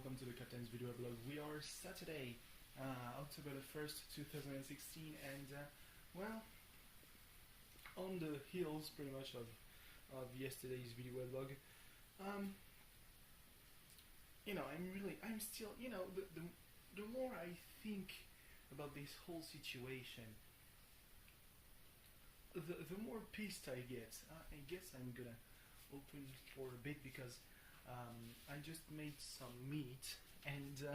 welcome to the Captain's Video Blog. We are Saturday, October the 1st, 2016, and well, on the heels pretty much of yesterday's video blog. I'm still, the more I think about this whole situation, the more pissed I get. I guess I'm gonna open for a bit because I just made some meat and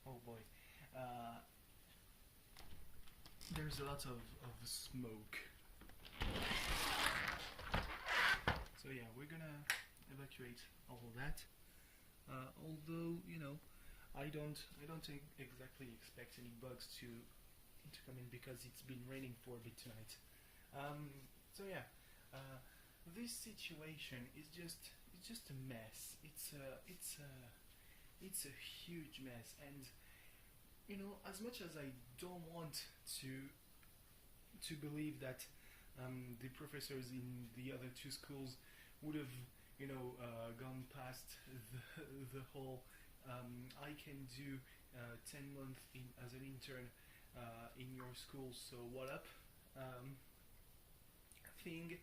oh boy, there's a lot of smoke. So yeah, we're gonna evacuate all that. Although I don't exactly expect any bugs to come in because it's been raining for a bit tonight. So yeah, this situation is just a mess. It's a huge mess, and as much as I don't want to believe that the professors in the other two schools would have gone past the whole I can do 10 months as an intern in your school, so what up thing.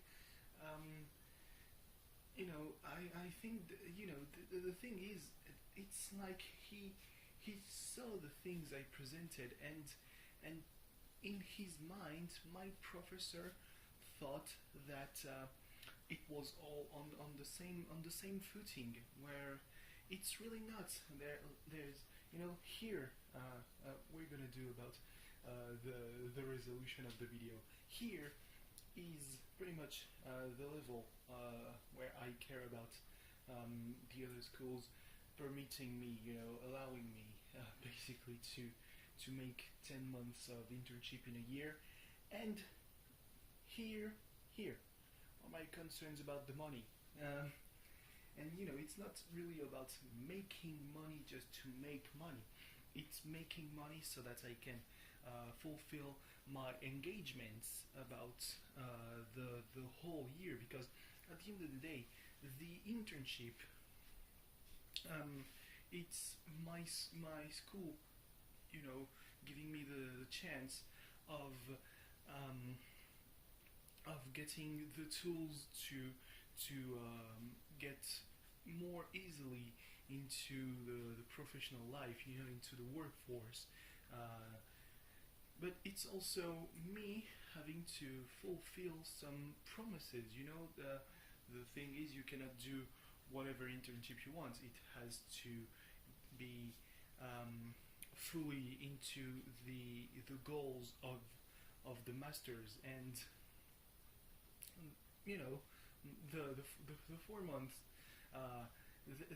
I think the thing is, it's like he saw the things I presented, and in his mind my professor thought that it was all on the same footing, where it's really not. There's here we're gonna do about the resolution of the video. Here is pretty much the level where I care about the other schools permitting me, allowing me basically to make 10 months of internship in a year, and here are my concerns about the money. And it's not really about making money just to make money. It's making money so that I can fulfill my engagements about the whole year, because at the end of the day, the internship, it's my school, giving me the chance of getting the tools to get more easily into the professional life, into the workforce. But it's also me having to fulfill some promises. The thing is, you cannot do whatever internship you want. It has to be fully into the goals of the masters, and the 4 months.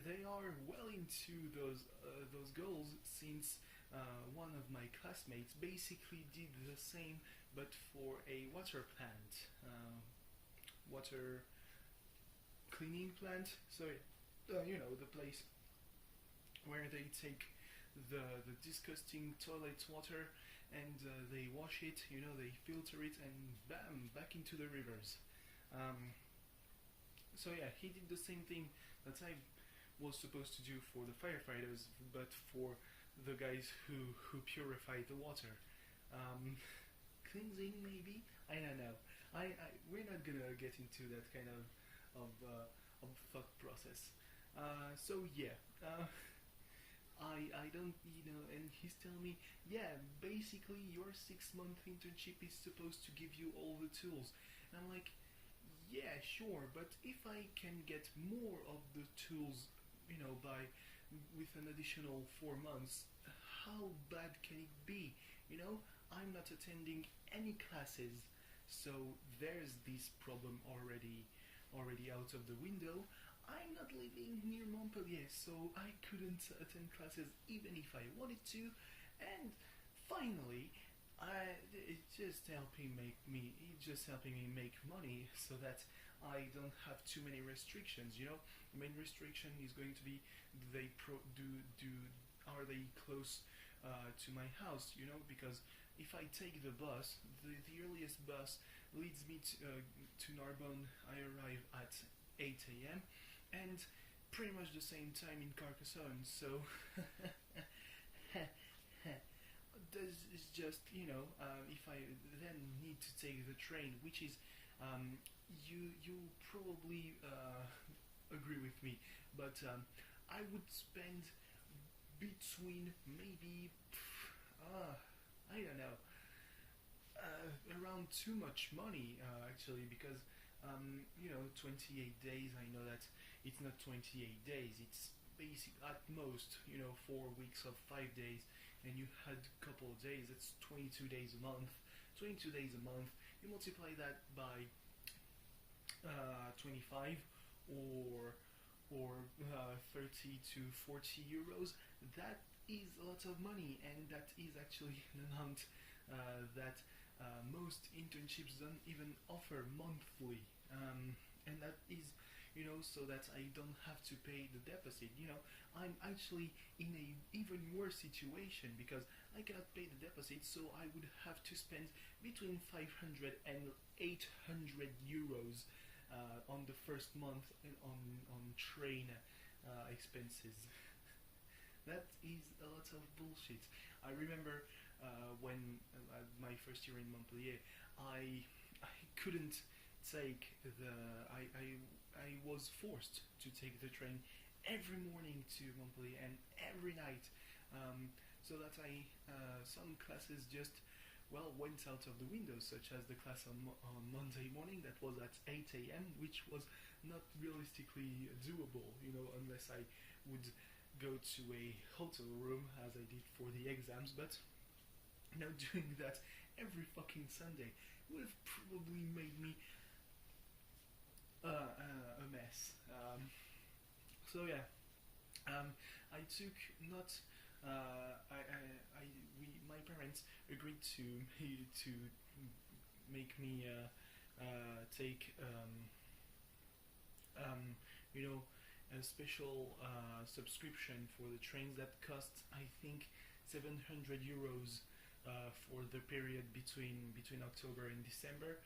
They are well into those goals, since one of my classmates basically did the same, but for a water plant, water cleaning plant. So the place where they take the disgusting toilet water and they wash it, they filter it, and bam, back into the rivers. So yeah, he did the same thing that I was supposed to do for the firefighters, but for the guys who purify the water. Cleansing, maybe? I don't know. We're not gonna get into that kind of thought process. So yeah, I don't, and he's telling me, yeah, basically your 6-month internship is supposed to give you all the tools. And I'm like, yeah, sure, but if I can get more of the tools, with an additional 4 months, how bad can it be? I'm not attending any classes, so there's this problem already out of the window. I'm not living near Montpellier, so I couldn't attend classes even if I wanted to. And finally, it's just helping me make money, so that I don't have too many restrictions. The main restriction is going to be, are they close to my house? Because if I take the bus, the earliest bus leads me to Narbonne. I arrive at 8 a.m. and pretty much the same time in Carcassonne. So this is just, if I then need to take the train, which is, you probably agree with me, but I would spend between maybe I don't know, around too much money, actually, because 28 days, I know that it's not 28 days, it's basic at most, 4 weeks of 5 days, and you had a couple of days, that's 22 days a month. 22 days a month, you multiply that by 25, or 30 to 40 euros. That is a lot of money, and that is actually an amount that most internships don't even offer monthly, and that is, so that I don't have to pay the deficit. I'm actually in a even worse situation because I cannot pay the deficit, so I would have to spend between 500 and 800 euros on the first month on train expenses. That is a lot of bullshit. I remember when my first year in Montpellier, I couldn't take I was forced to take the train every morning to Montpellier and every night, so that some classes just went out of the window, such as the class on Monday morning that was at 8 a.m., which was not realistically doable, unless I would go to a hotel room as I did for the exams. But doing that every fucking Sunday would have probably made me a mess. So yeah, I took not. My parents agreed to make me take a special subscription for the trains that cost, I think, 700 euros for the period between October and December.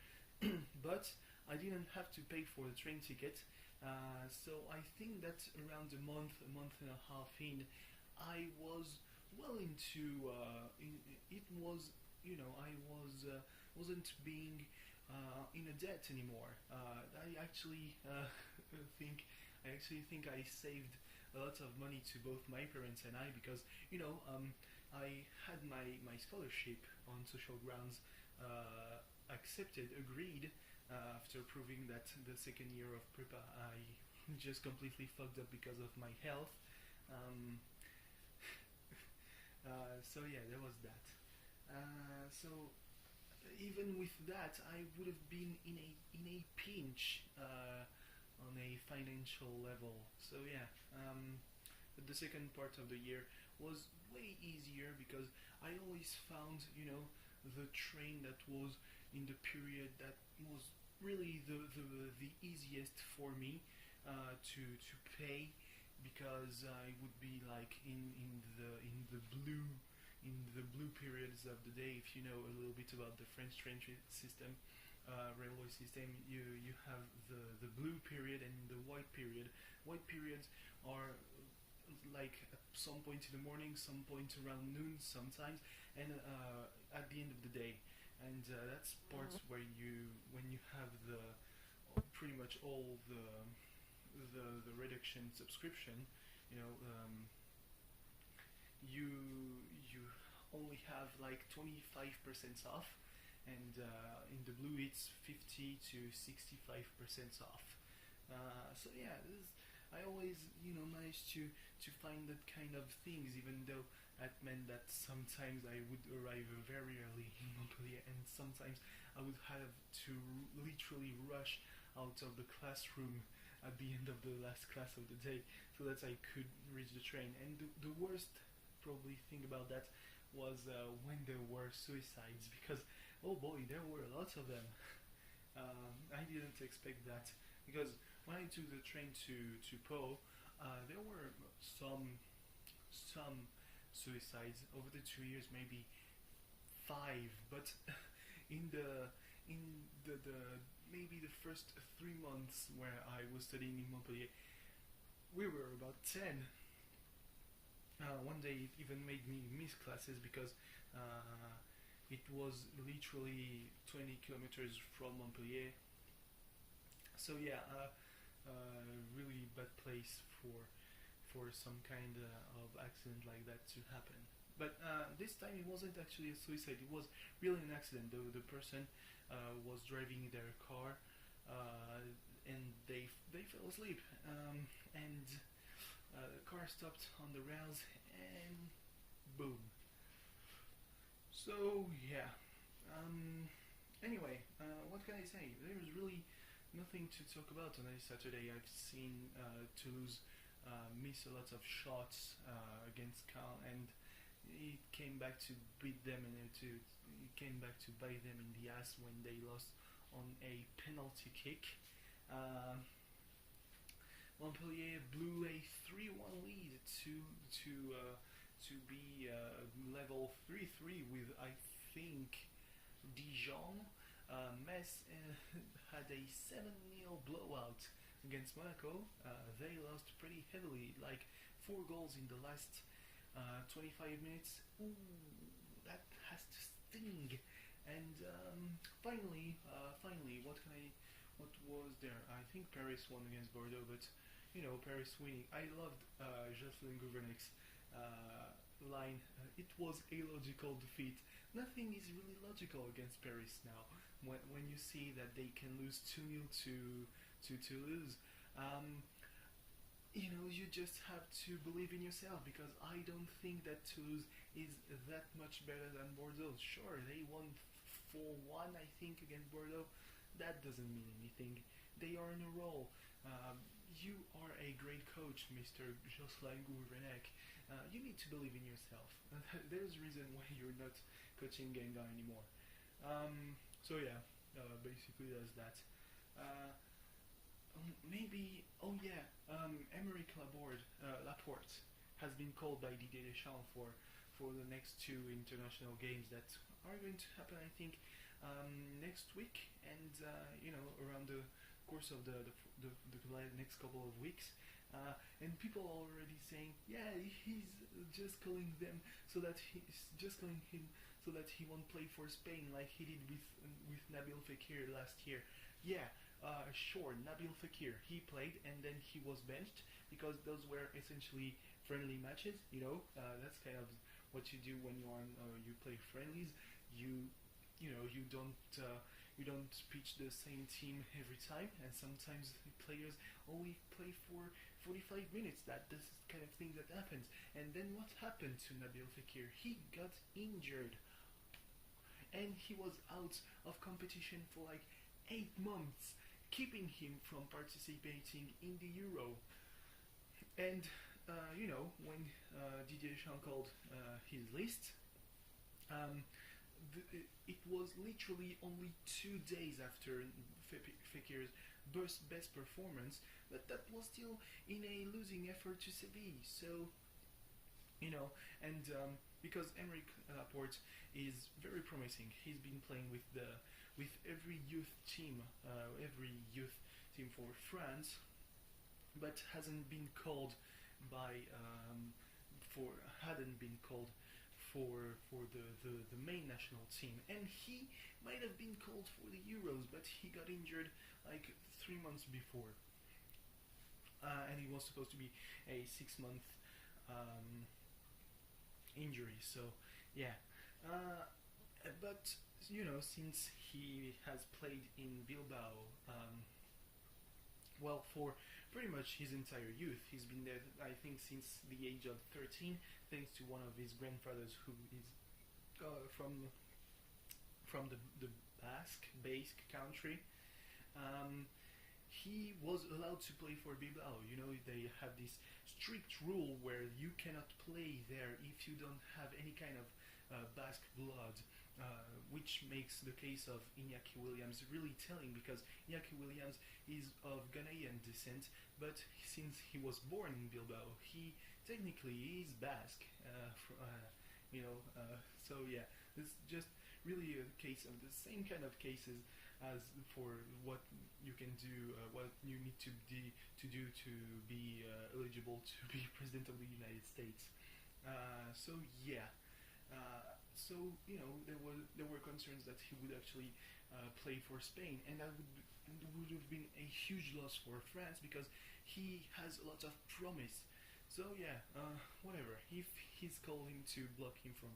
But I didn't have to pay for the train ticket, so I think that around a month and a half in, I was well into it was, I wasn't being in a debt anymore. I actually think I saved a lot of money to both my parents and I, because I had my scholarship on social grounds accepted, agreed, after proving that the second year of prepa I just completely fucked up because of my health. So yeah, there was that. So even with that, I would have been in a pinch on a financial level. So yeah, but the second part of the year was way easier because I always found, the train that was in the period that was really the easiest for me to pay, because I would be like in the blue periods of the day. If you know a little bit about the French train system, railway system, you have the blue period and the white period. White periods are like at some point in the morning, some point around noon sometimes, and at the end of the day. And that's parts where when you have pretty much all the reduction subscription, you only have like 25% off, and in the blue it's 50 to 65% off. So yeah, I always managed to find that kind of things, even though that meant that sometimes I would arrive very early in Montpellier, and sometimes I would have to literally rush out of the classroom at the end of the last class of the day so that I could reach the train. And the worst probably thing about that was when there were suicides, because oh boy, there were lots of them. I didn't expect that, because when I took the train to Po, there were some suicides over the 2 years, maybe 5, but in the maybe the first 3 months where I was studying in Montpellier, we were about 10. One day it even made me miss classes because it was literally 20 kilometers from Montpellier. So yeah, really bad place for some kind of accident like that to happen. But this time it wasn't actually a suicide. It was really an accident. The person was driving their car, and they fell asleep, and the car stopped on the rails, and boom. So yeah. Anyway, what can I say? There's really nothing to talk about on a Saturday. I've seen Toulouse miss a lot of shots against Caen, and it came back to beat them, and it came back to bite them in the ass when they lost on a penalty kick. Uh, Montpellier blew a 3-1 lead to be level 3-3 with, I think, Deschamps. Metz had a 7-0 blowout against Monaco. They lost pretty heavily, like 4 goals in the last 25 minutes. Ooh, that has to sting. And finally, what was there? I think Paris won against Bordeaux, but Paris winning. I loved Julen Lopeteguy's line. It was a logical defeat. Nothing is really logical against Paris now. When you see that they can lose 2-0 to Toulouse, you just have to believe in yourself, because I don't think that Toulouse is that much better than Bordeaux. Sure, they won 4-1, I think, against Bordeaux. That doesn't mean anything. They are in a roll. You are a great coach, Mr. Julen Lopetegui. You need to believe in yourself. There's a reason why you're not coaching Gengar anymore. So yeah, basically that's that. Maybe, oh yeah, Emeric Laporte has been called by Didier Deschamps for the next 2 international games that are going to happen, I think, next week, and around the course of the next couple of weeks. And people are already saying, yeah, he's just calling them so that he won't play for Spain like he did with Nabil Fekir last year. Yeah, sure, Nabil Fekir, he played and then he was benched because those were essentially friendly matches. That's kind of what you do when you play friendlies. You don't pitch the same team every time, and sometimes the players only play for 45 minutes. That's the kind of thing that happens. And then what happened to Nabil Fekir? He got injured, and he was out of competition for like 8 months, keeping him from participating in the Euro. And when Didier Deschamps called his list, it was literally only 2 days after Fekir's best performance, but that was still in a losing effort to Seville. So, and because Emeric Laporte is very promising, he's been playing with every youth team for France, but hadn't been called for the main national team, and he might have been called for the Euros, but he got injured like 3 months before, and it was supposed to be a 6-month injury. So yeah, but since he has played in Bilbao, for pretty much his entire youth. He's been there, I think, since the age of 13, thanks to one of his grandfathers who is from the Basque country. He was allowed to play for Bilbao. They have this strict rule where you cannot play there if you don't have any kind of Basque blood, which makes the case of Iñaki Williams really telling, because Iñaki Williams is of Ghanaian descent, but since he was born in Bilbao, he technically is Basque. So yeah, it's just really a case of the same kind of cases as for what you can do, what you need to do to be eligible to be president of the United States. So yeah, so there were concerns that he would actually play for Spain, and that would have been a huge loss for France because he has a lot of promise. So yeah, whatever. If he's called him to block him for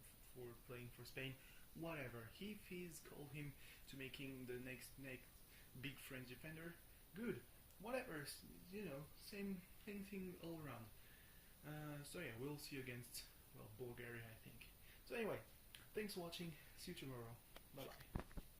playing for Spain, whatever. If he's called him to making the next big French defender, good. Whatever. Same thing all around. So yeah, we'll see you against Bulgaria, I think. So anyway, thanks for watching. See you tomorrow. Bye bye.